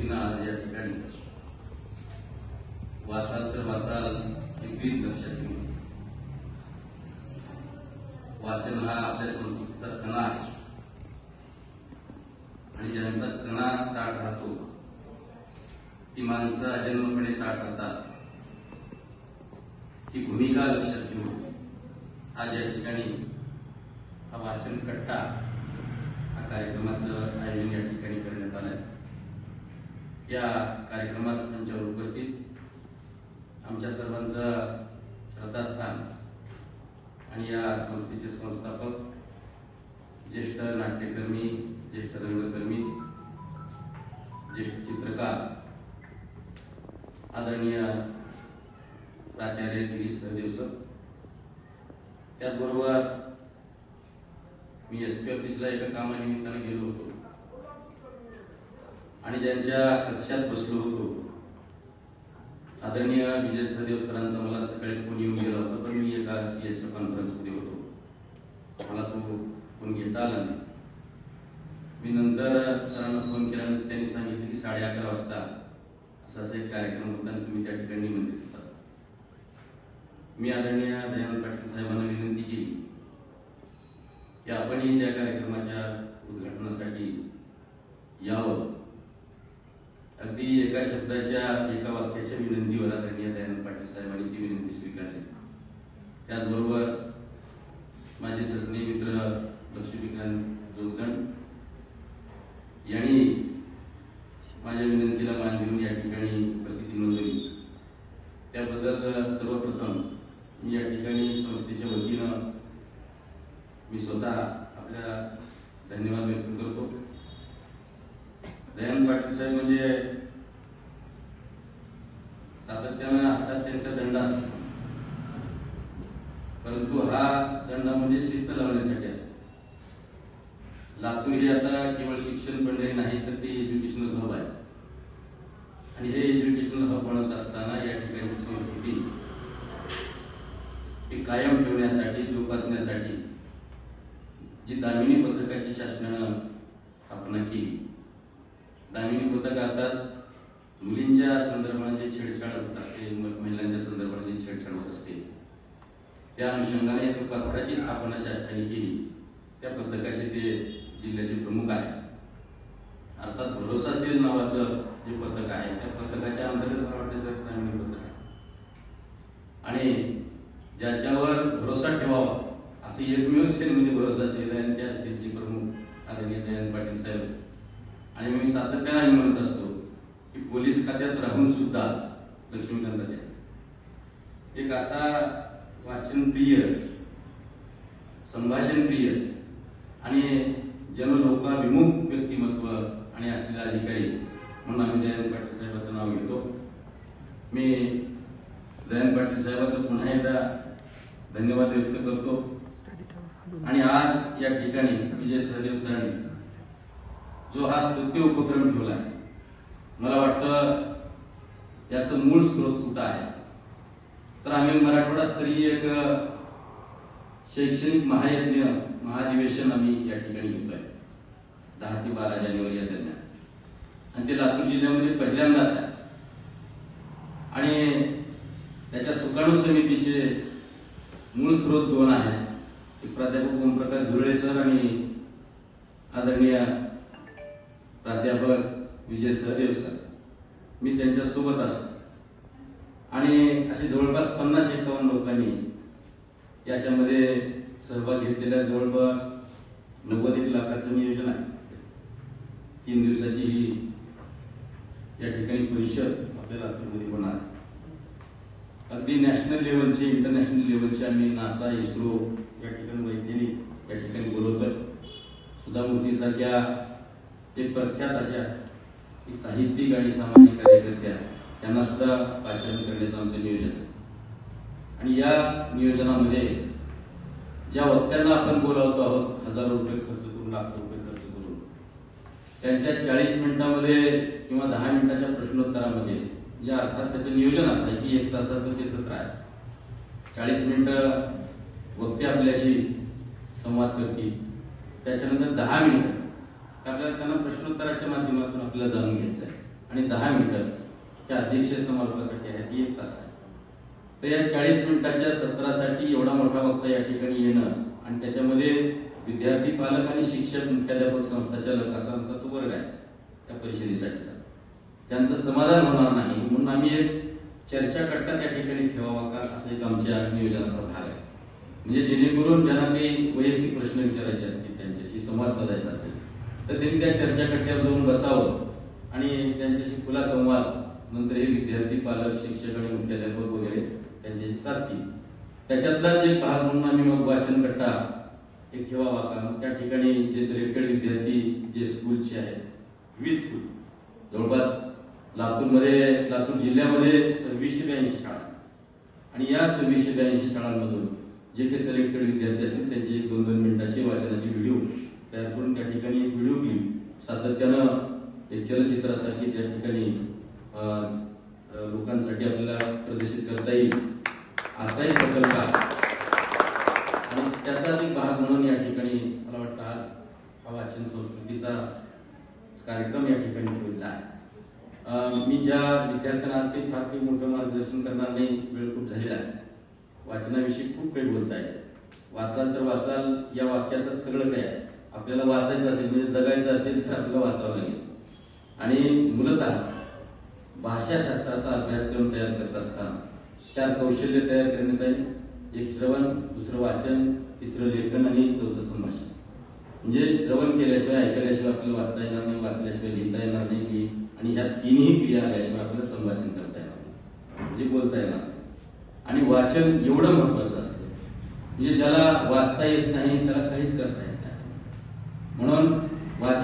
वतीनं आज या ठिकाणी वाचाल तर वाचाल विपरीत लक्षात घेऊन वाचन हा आपल्या संस्कृतीचा कणा आहे आणि ज्यांचा कणा ताठ राहतो ती माणसं अजन्मपणे ताठ राहतात ही भूमिका लक्षात घेऊन आज या ठिकाणी हा वाचन कट्टा हा कार्यक्रमाचं आयोजन या ठिकाणी करण्यात आलंय। या कार्यक्रमास आमच्यावर उपस्थित आमच्या सर्वांचा श्रद्धास्थान आणि या संस्थेचे संस्थापक, ज्येष्ठ नाट्यकर्मी, ज्येष्ठ रंगकर्मी, ज्येष्ठ चित्रकार आदरणीय प्राचार्य गिरीश सहदेव सर, त्याचबरोबर मी एसपी ऑफिसला एका कामानिमित्ताने गेलो होतो आणि ज्यांच्या कक्षात बसलो होतो आदरणीय विजय सहदेव सरांचा मला सकाळी फोन येऊन गेला होता, पण मी एका सीएसच्या कॉन्फरन्समध्ये होतो, मला तो फोन घेता आला नाही। मी नंतर सरांना फोन केल्यानंतर त्यांनी सांगितले की 11:30 वाजता असा एक कार्यक्रम होता आणि तुम्ही त्या ठिकाणी निमंत्रित होता। मी आदरणीय दयानंद पाटील साहेबांना विनंती केली की आपणही त्या कार्यक्रमाच्या उद्घाटनासाठी यावं। अगदी एका शब्दाच्या एका वाक्याच्या विनंतीवर आदरणीय दयानंद पाटील साहेबांनी ती विनंती स्वीकारली। त्याचबरोबर माझे ससने मित्र लक्ष्मीकांत जोगदंड यांनी माझ्या विनंतीला मान देऊन या ठिकाणी उपस्थिती नोंदवली, त्याबद्दल सर्वप्रथम मी या ठिकाणी संस्थेच्या वतीनं मी स्वतः आपल्या धन्यवाद व्यक्त करतो। दयानंद पाटील साहेब म्हणजे सातत्यानं हातात त्यांचा दंड असतो, परंतु हा दंड म्हणजे शिस्त लावण्यासाठी असतो। लातूर हे आता केवळ शिक्षण पंढरी नाही तर ते एज्युकेशनल हब आहे आणि हे एज्युकेशनल हब बनत असताना या ठिकाणची संस्कृती ही कायम ठेवण्यासाठी, जोपासण्यासाठी जी दामिनी पथकाची शासनानं स्थापना केली। दामिनी पथक अर्थात मुलींच्या संदर्भात जे छेडछाड होत असते, महिलांच्या संदर्भात जी छेडछाड होत असते, त्या अनुषंगाने एका पथकाची स्थापना शासनाने केली। त्या पथकाचे ते जिल्ह्याचे प्रमुख आहेत। अर्थात भरोसा सेल नावाचं जे पथक आहे त्या पथकाच्या अंतर्गत मला वाटतं सर दामिनी पथक आहे आणि ज्याच्यावर भरोसा ठेवावा असं एकमेव सेल म्हणजे भरोसा सेल आहे आणि त्या सेलचे प्रमुख आदरणीय दयानंद पाटील साहेब। आणि मी सातत्याने म्हणत असतो की पोलीस खात्यात राहून सुद्धा लक्ष्मीकांत दे एक असा वाचनप्रिय, संभाषणप्रिय आणि जनलोकाभिमुख व्यक्तिमत्व आणि असलेला अधिकारी म्हणून आम्ही दयानंद पाटील साहेबांचं नाव घेतो। मी दयानंद पाटील साहेबांचं पुन्हा एकदा धन्यवाद व्यक्त करतो आणि आज या ठिकाणी विजय सहदेव सरांनी जो हा स्तुत्य उपक्रम ठेवला, मला वाटतं याचं मूळ स्रोत कुठं आहे तर आम्ही मराठवाडा स्तरीय एक शैक्षणिक महायज्ञ, महाधिवेशन आम्ही या ठिकाणी घेतोय 10 ते 12 जानेवारी या दरम्यान आणि ते लातूर जिल्ह्यामध्ये पहिल्यांदाच आहे आणि त्याच्या सुकाणू समितीचे मूळ स्रोत 2 आहेत, एक प्राध्यापक ओमप्रकाश झुरळे सर आणि आदरणीय प्राध्यापक विजय सहदेव सर। मी त्यांच्या सोबत असतो आणि असे जवळपास 50-51 लोकांनी याच्यामध्ये सहभाग घेतलेल्या जवळपास 90 लाखाचं नियोजन आहे। 3 दिवसाची ही या ठिकाणी परिषद आपल्या लातूरमध्ये होणार आहे। अगदी नॅशनल लेवलचे, इंटरनॅशनल लेवलचे आम्ही नासा, इस्रो या ठिकाणी वैज्ञानिक या ठिकाणी बोलवतोय। सुधा मूर्ती सारख्या एक प्रख्यात अशा एक साहित्यिक आणि सामाजिक कार्यकर्त्या त्यांना सुद्धा पाचारण करण्याचं आमचं नियोजन आहे आणि या नियोजनामध्ये ज्या वक्त्यांना आपण बोलावतो आहोत हजारो रुपये खर्च करून, लाखो रुपये खर्च करून, त्यांच्या 40 मिनिटांमध्ये किंवा 10 मिनिटाच्या प्रश्नोत्तरामध्ये जे अर्थात त्याचं नियोजन असं आहे की 1 तासाचं ते सत्र आहे, 40 मिनिटं वक्ते आपल्याशी संवाद करतील, त्याच्यानंतर 10 मिनिटं आपल्याला त्यांना प्रश्नोत्तराच्या माध्यमातून आपल्याला जाणून घ्यायचं आहे आणि 10 मिनिटं त्या अध्यक्षीय समारोपासाठी आहे, ती 1 तास आहे. तर या 40 मिनिटाच्या सत्रासाठी एवढा मोठा वक्ता या ठिकाणी येणं आणि त्याच्यामध्ये विद्यार्थी, पालक आणि शिक्षक, मुख्याध्यापक, संस्थाचालक असा आमचा तो वर्ग आहे त्या परिषदेसाठीचा. त्यांचं समाधान होणार नाही म्हणून आम्ही एक चर्चा कट्टा त्या ठिकाणी ठेवावा का, असा एक आमच्या नियोजनाचा भाग आहे. म्हणजे जेणेकरून त्यांना काही वैयक्तिक प्रश्न विचारायचे असतील, त्यांच्याशी संवाद साधायचा असेल तर त्यांनी त्या चर्चा कट्ट्यावर जाऊन बसावं आणि त्यांच्याशी खुला संवाद नंतर हे विद्यार्थी, पालक, शिक्षक आणि मुख्याध्यापक वगैरे त्यांच्याशी साधतील. त्याच्यातलाच एक भाग म्हणून आम्ही मग वाचन कट्टा एक ठेवावा का. मग त्या ठिकाणी जे सिलेक्टेड विद्यार्थी जे स्कूलचे आहेत, विविध स्कूल, जवळपास लातूर जिल्ह्यामध्ये 2682 शाळा आणि या 2682 शाळांमधून जे काही सिलेक्टेड विद्यार्थी असतील त्यांची 2-2 मिनिटाची वाचनाची व्हिडिओ तयार करून त्या ठिकाणी एक व्हिडिओ क्लिप सातत्यानं एक चलचित्रासारखी त्या ठिकाणी लोकांसाठी आपल्याला प्रदर्शित करता येईल असा एक प्रकल्प आहे. आणि त्याचाच एक भाग म्हणून या ठिकाणी मला वाटतं आज हा वाचन संस्कृतीचा कार्यक्रम या ठिकाणी ठेवलेला आहे. मी ज्या विद्यार्थ्यांना आज काही फार काही मोठं मार्गदर्शन करणार नाही, वेळ खूप झालेला आहे. वाचनाविषयी खूप काही बोलताय. वाचाल तर वाचाल या वाक्यातच सगळं काय आहे. आपल्याला वाचायचं असेल म्हणजे जगायचं असेल तर आपल्याला वाचावं लागेल. आणि मूलतः भाषाशास्त्राचा अभ्यासक्रम तयार करत असताना 4 कौशल्य तयार करण्यात आली. एक श्रवण, दुसरं वाचन, तिसरं लेखन आणि 4थं संभाषण. म्हणजे श्रवण केल्याशिवाय, ऐकल्याशिवाय आपल्याला वाचता येणार नाही, वाचल्याशिवाय लिहिता येणार नाही आणि ह्या तिन्ही क्रिया आल्याशिवाय आपल्याला संभाषण करता येणार नाही, म्हणजे बोलता येणार नाही. आणि वाचन एवढं महत्वाचं असतं म्हणजे ज्याला वाचता येत नाही त्याला काहीच करता येत नाही. म्हणून